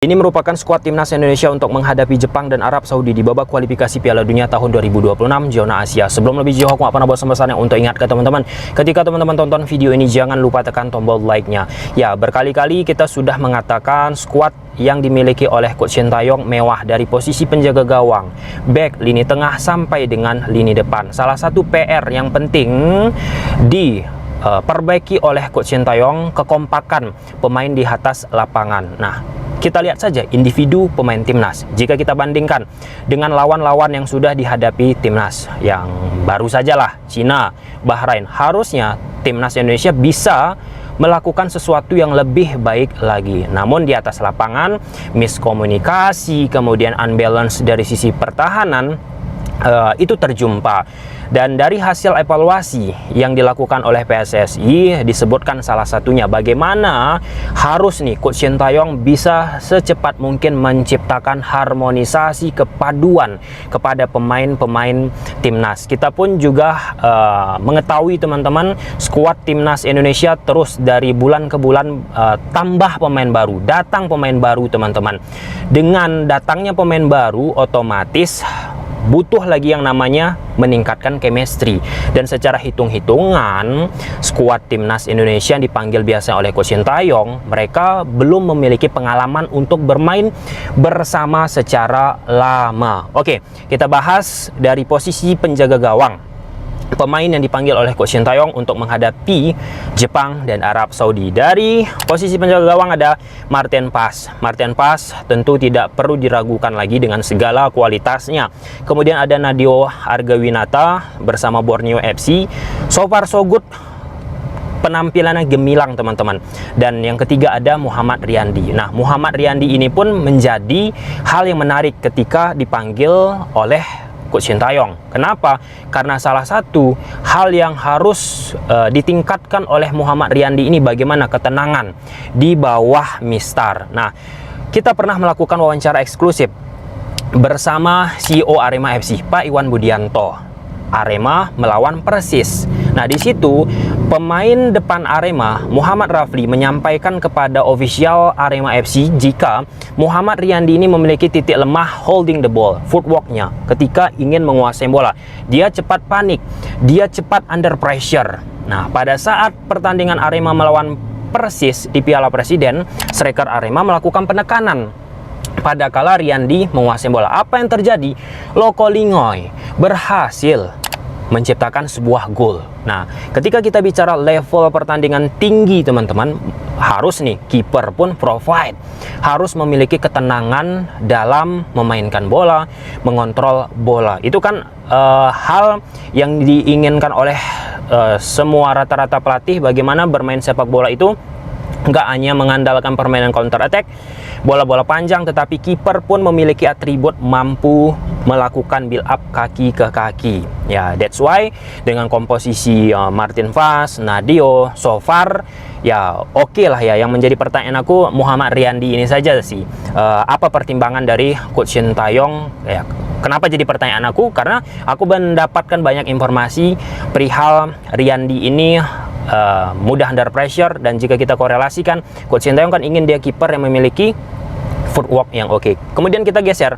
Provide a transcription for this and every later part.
Ini merupakan skuad timnas Indonesia untuk menghadapi Jepang dan Arab Saudi di babak kualifikasi Piala Dunia tahun 2026 zona Asia. Sebelum lebih jauh, aku nggak pernah bosan-bosannya untuk ingat ke teman-teman, ketika teman-teman tonton video ini jangan lupa tekan tombol like-nya. Ya, berkali-kali kita sudah mengatakan skuad yang dimiliki oleh Coach Sintayong mewah dari posisi penjaga gawang, back, lini tengah sampai dengan lini depan. Salah satu PR yang penting diperbaiki oleh Coach Sintayong kekompakan pemain di atas lapangan. Nah, kita lihat saja individu pemain timnas. Jika kita bandingkan dengan lawan-lawan yang sudah dihadapi timnas yang baru sajalah, Cina, Bahrain, harusnya timnas Indonesia bisa melakukan sesuatu yang lebih baik lagi. Namun di atas lapangan, miskomunikasi, kemudian unbalance dari sisi pertahanan, itu terjumpa. Dan dari hasil evaluasi yang dilakukan oleh PSSI disebutkan salah satunya bagaimana harus nih Coach Sintayong bisa secepat mungkin menciptakan harmonisasi kepaduan kepada pemain-pemain timnas. Kita pun juga mengetahui teman-teman, skuad timnas Indonesia terus dari bulan ke bulan tambah pemain baru, datang pemain baru teman-teman. Dengan datangnya pemain baru otomatis butuh lagi yang namanya meningkatkan chemistry, dan secara hitung-hitungan skuad timnas Indonesia yang dipanggil biasa oleh Coach Sintayong, mereka belum memiliki pengalaman untuk bermain bersama secara lama. Oke, kita bahas dari posisi penjaga gawang. Pemain yang dipanggil oleh Coach Sintayong untuk menghadapi Jepang dan Arab Saudi. Dari posisi penjaga gawang ada Martin Paes. Martin Paes tentu tidak perlu diragukan lagi dengan segala kualitasnya. Kemudian ada Nadeo Argawinata bersama Borneo FC. So far so good, penampilannya gemilang teman-teman. Dan yang ketiga ada Muhammad Riyandi. Nah, Muhammad Riyandi ini pun menjadi hal yang menarik ketika dipanggil oleh Coach Sintayong. Kenapa? Karena salah satu hal yang harus ditingkatkan oleh Muhammad Riyandi ini bagaimana ketenangan di bawah mistar. Nah, kita pernah melakukan wawancara eksklusif bersama CEO Arema FC, Pak Iwan Budianto. Arema melawan Persis. Nah, di situ pemain depan Arema, Muhammad Rafli, menyampaikan kepada official Arema FC jika Muhammad Riyandi ini memiliki titik lemah holding the ball, footworknya ketika ingin menguasai bola. Dia cepat panik, dia cepat under pressure. Nah, pada saat pertandingan Arema melawan Persis di Piala Presiden, striker Arema melakukan penekanan pada kala Riyandi menguasai bola. Apa yang terjadi? Loko Lingoy berhasil menciptakan sebuah gol. Nah, ketika kita bicara level pertandingan tinggi teman-teman, harus nih kiper pun provide, harus memiliki ketenangan dalam memainkan bola, mengontrol bola. Itu kan hal yang diinginkan oleh semua rata-rata pelatih, bagaimana bermain sepak bola itu nggak hanya mengandalkan permainan counter attack, bola-bola panjang, tetapi kiper pun memiliki atribut mampu melakukan build up kaki ke kaki. Ya, that's why dengan komposisi Martin Paes, Nadeo, so far ya oke lah ya. Yang menjadi pertanyaan aku Muhammad Riyandi ini saja sih. Apa pertimbangan dari Coach Sintayong? Ya, kenapa jadi pertanyaan aku? Karena aku mendapatkan banyak informasi perihal Riyandi ini mudah under pressure, dan jika kita korelasikan, Coach Sintayong kan ingin dia kiper yang memiliki footwork yang oke. Kemudian kita geser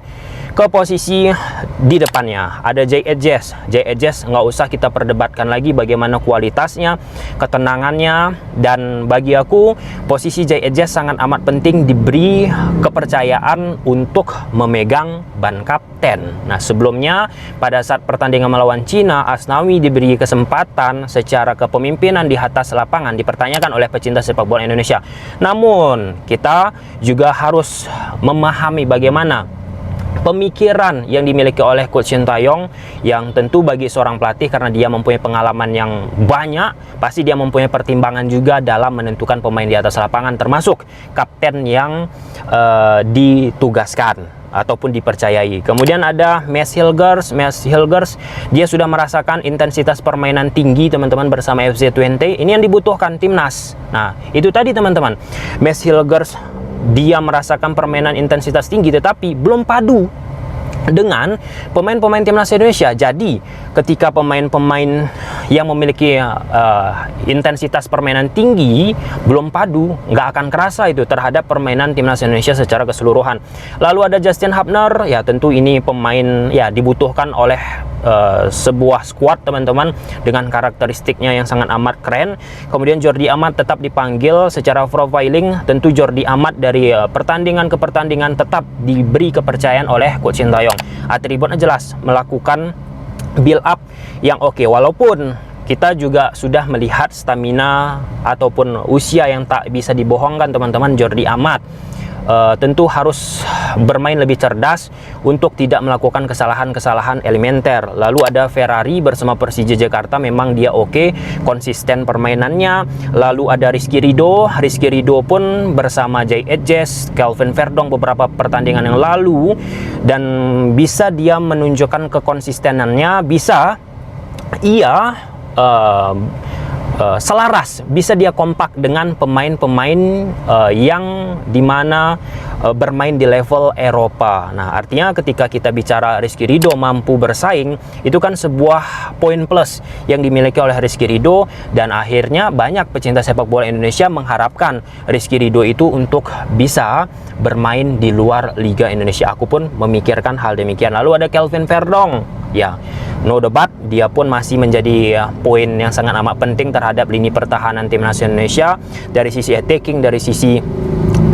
ke posisi di depannya, ada Jay Edges. Jay Edges nggak usah kita perdebatkan lagi bagaimana kualitasnya, ketenangannya, dan bagi aku posisi Jay Edges sangat amat penting diberi kepercayaan untuk memegang ban kapten. Nah, sebelumnya pada saat pertandingan melawan Cina, Asnawi diberi kesempatan secara kepemimpinan di atas lapangan, dipertanyakan oleh pecinta sepak bola Indonesia. Namun kita juga harus memahami bagaimana pemikiran yang dimiliki oleh Coach Sintayong, yang tentu bagi seorang pelatih karena dia mempunyai pengalaman yang banyak, pasti dia mempunyai pertimbangan juga dalam menentukan pemain di atas lapangan, termasuk kapten yang ditugaskan ataupun dipercayai. Kemudian ada Mads Hilgers. Mads Hilgers, dia sudah merasakan intensitas permainan tinggi teman-teman bersama FC20. Ini yang dibutuhkan timnas. Nah, itu tadi teman-teman, Mads Hilgers dia merasakan permainan intensitas tinggi tetapi belum padu dengan pemain-pemain timnas Indonesia. Jadi ketika pemain-pemain yang memiliki intensitas permainan tinggi belum padu, nggak akan kerasa itu terhadap permainan timnas Indonesia secara keseluruhan. Lalu ada Justin Hubner, ya tentu ini pemain ya dibutuhkan oleh sebuah skuad teman-teman dengan karakteristiknya yang sangat amat keren. Kemudian Jordi Amat tetap dipanggil secara profiling. Tentu Jordi Amat dari pertandingan ke pertandingan tetap diberi kepercayaan oleh Coach Sintayong. Atributnya jelas, melakukan build up yang oke, walaupun kita juga sudah melihat stamina ataupun usia yang tak bisa dibohongkan teman-teman. Jordi Amat tentu harus bermain lebih cerdas untuk tidak melakukan kesalahan-kesalahan elementer. Lalu ada Ferrari bersama Persija Jakarta, memang dia oke, konsisten permainannya. Lalu ada Rizky Ridho pun bersama Jay Edges, Kelvin Verdong beberapa pertandingan yang lalu, dan bisa dia menunjukkan kekonsistenannya, bisa ia selaras, bisa dia kompak dengan pemain-pemain yang dimana bermain di level Eropa. Nah, artinya ketika kita bicara Rizky Ridho mampu bersaing, itu kan sebuah poin plus yang dimiliki oleh Rizky Ridho, dan akhirnya banyak pecinta sepak bola Indonesia mengharapkan Rizky Ridho itu untuk bisa bermain di luar Liga Indonesia. Aku pun memikirkan hal demikian. Lalu ada Kelvin Verdong, ya no debat, dia pun masih menjadi poin yang sangat amat penting terhadap lini pertahanan timnas Indonesia. Dari sisi attacking, dari sisi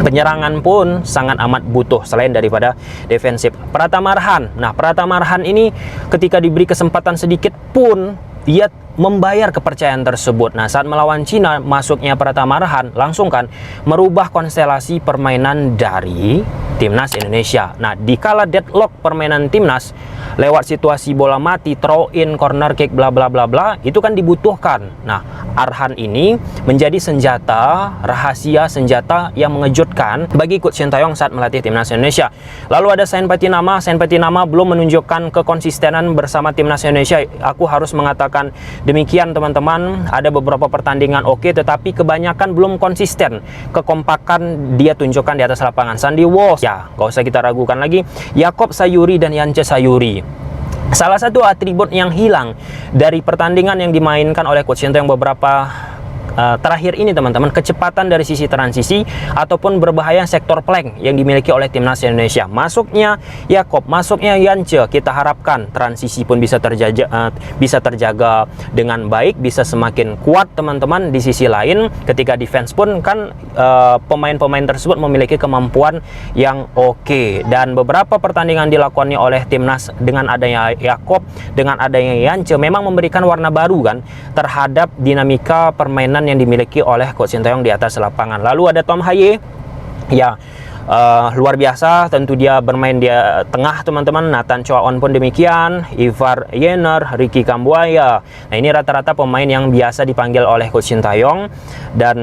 penyerangan pun sangat amat butuh selain daripada defensif. Pratama Arhan, nah Pratama Arhan ini ketika diberi kesempatan sedikit pun dia membayar kepercayaan tersebut. Nah, saat melawan Cina, masuknya Pratama Arhan langsung kan merubah konstelasi permainan dari timnas Indonesia. Nah, dikala deadlock permainan timnas lewat situasi bola mati, throw in, corner kick, bla bla bla bla, itu kan dibutuhkan. Nah, Arhan ini menjadi senjata rahasia, senjata yang mengejutkan bagi Coach Sintayong saat melatih timnas Indonesia. Lalu ada Sain Patinama belum menunjukkan kekonsistenan bersama timnas Indonesia. Aku harus mengatakan demikian teman-teman. Ada beberapa pertandingan oke, tetapi kebanyakan belum konsisten. Kekompakan dia tunjukkan di atas lapangan. Sandy Walsh, ya gak usah kita ragukan lagi. Yakob Sayuri dan Yance Sayuri, salah satu atribut yang hilang dari pertandingan yang dimainkan oleh Coach Sintayong beberapa terakhir ini teman-teman, kecepatan dari sisi transisi ataupun berbahaya sektor flank yang dimiliki oleh timnas Indonesia. Masuknya Yakob, masuknya Yance, kita harapkan transisi pun bisa terjaga dengan baik, bisa semakin kuat teman-teman. Di sisi lain, ketika defense pun kan pemain-pemain tersebut memiliki kemampuan yang oke, dan beberapa pertandingan dilakukannya oleh timnas dengan adanya Yakob, dengan adanya Yance memang memberikan warna baru kan terhadap dinamika permainan yang dimiliki oleh Coach Sintayong di atas lapangan. Lalu ada Tom Haye, ya luar biasa, tentu dia bermain di tengah teman-teman. Nathan Choaon pun demikian, Ivar Yener, Ricky Kambuaya. Nah, ini rata-rata pemain yang biasa dipanggil oleh Coach Sintayong, dan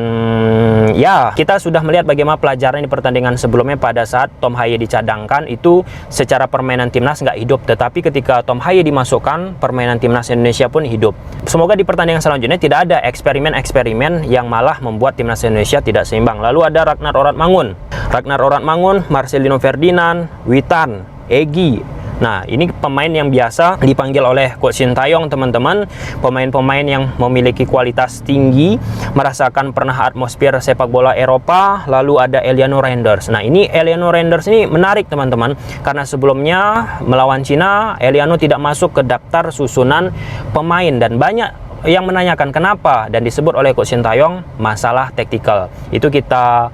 ya kita sudah melihat bagaimana pelajaran di pertandingan sebelumnya pada saat Tom Haye dicadangkan itu secara permainan timnas nggak hidup, tetapi ketika Tom Haye dimasukkan, permainan timnas Indonesia pun hidup. Semoga di pertandingan selanjutnya tidak ada eksperimen-eksperimen yang malah membuat timnas Indonesia tidak seimbang. Lalu ada Ragnar Oratmangun, Marcelino Ferdinand, Witan, Egy. Nah, ini pemain yang biasa dipanggil oleh Coach Sintayong teman-teman, pemain-pemain yang memiliki kualitas tinggi, merasakan pernah atmosfer sepak bola Eropa. Lalu ada Eliano Reinders. Nah, ini Eliano Reinders ini menarik teman-teman, karena sebelumnya melawan Cina, Eliano tidak masuk ke daftar susunan pemain, dan banyak yang menanyakan kenapa, dan disebut oleh Coach Sintayong masalah taktikal. Itu kita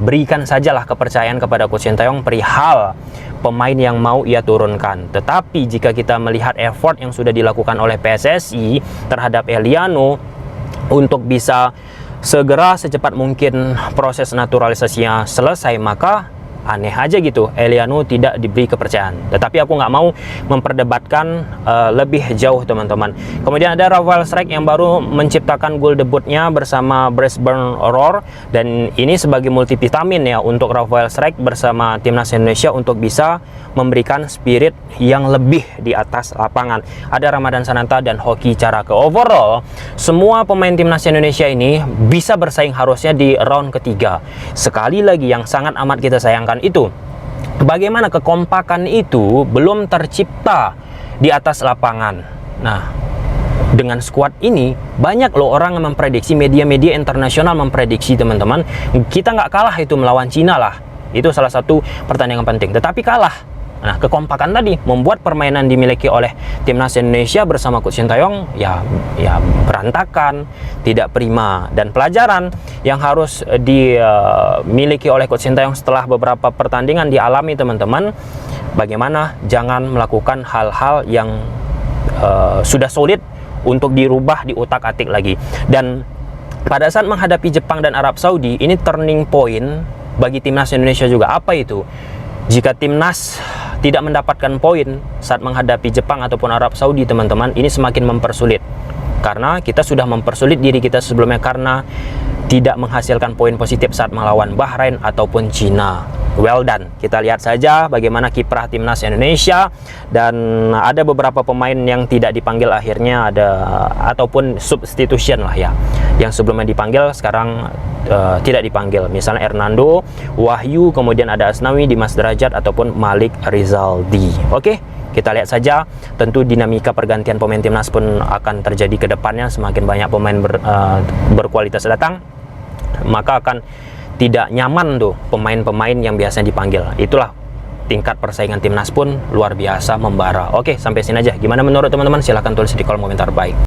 berikan sajalah kepercayaan kepada Coach Sintayong perihal pemain yang mau ia turunkan. Tetapi jika kita melihat effort yang sudah dilakukan oleh PSSI terhadap Eliano untuk bisa segera secepat mungkin proses naturalisasinya selesai, maka aneh aja gitu Eliano tidak diberi kepercayaan. Tetapi aku nggak mau memperdebatkan lebih jauh teman-teman. Kemudian ada Rafael Strijk yang baru menciptakan gol debutnya bersama Brisbane Roar, dan ini sebagai multivitamin ya untuk Rafael Strijk bersama timnas Indonesia untuk bisa memberikan spirit yang lebih di atas lapangan. Ada Ramadan Sananta dan Hoki Caraka. Overall, semua pemain timnas Indonesia ini bisa bersaing harusnya di round ketiga. Sekali lagi yang sangat amat kita sayangkan itu bagaimana kekompakan itu belum tercipta di atas lapangan. Nah, dengan skuad ini, banyak loh orang yang memprediksi, media-media internasional memprediksi teman-teman, kita nggak kalah itu melawan Cina lah. Itu salah satu pertandingan penting, tetapi kalah. Nah, kekompakan tadi membuat permainan dimiliki oleh timnas Indonesia bersama Coach Sintayong ya berantakan, tidak prima. Dan pelajaran yang harus dimiliki oleh Coach Sintayong setelah beberapa pertandingan dialami teman-teman, bagaimana jangan melakukan hal-hal yang sudah solid untuk dirubah, diutak-atik lagi. Dan pada saat menghadapi Jepang dan Arab Saudi, ini turning point bagi timnas Indonesia juga. Apa itu? Jika timnas tidak mendapatkan poin saat menghadapi Jepang ataupun Arab Saudi, teman-teman, ini semakin mempersulit. Karena kita sudah mempersulit diri kita sebelumnya karena tidak menghasilkan poin positif saat melawan Bahrain ataupun Cina. Well done. Kita lihat saja bagaimana kiprah timnas Indonesia, dan ada beberapa pemain yang tidak dipanggil akhirnya ataupun substitution lah ya. Yang sebelumnya dipanggil sekarang tidak dipanggil. Misalnya Hernando, Wahyu, kemudian ada Asnawi, Dimas Derajat ataupun Malik Rizaldi. Oke. Kita lihat saja, tentu dinamika pergantian pemain timnas pun akan terjadi ke depannya. Semakin banyak pemain berkualitas datang, maka akan tidak nyaman tuh pemain-pemain yang biasanya dipanggil. Itulah tingkat persaingan timnas pun luar biasa membara. Oke, sampai sini aja. Gimana menurut teman-teman? Silahkan tulis di kolom komentar. Baik.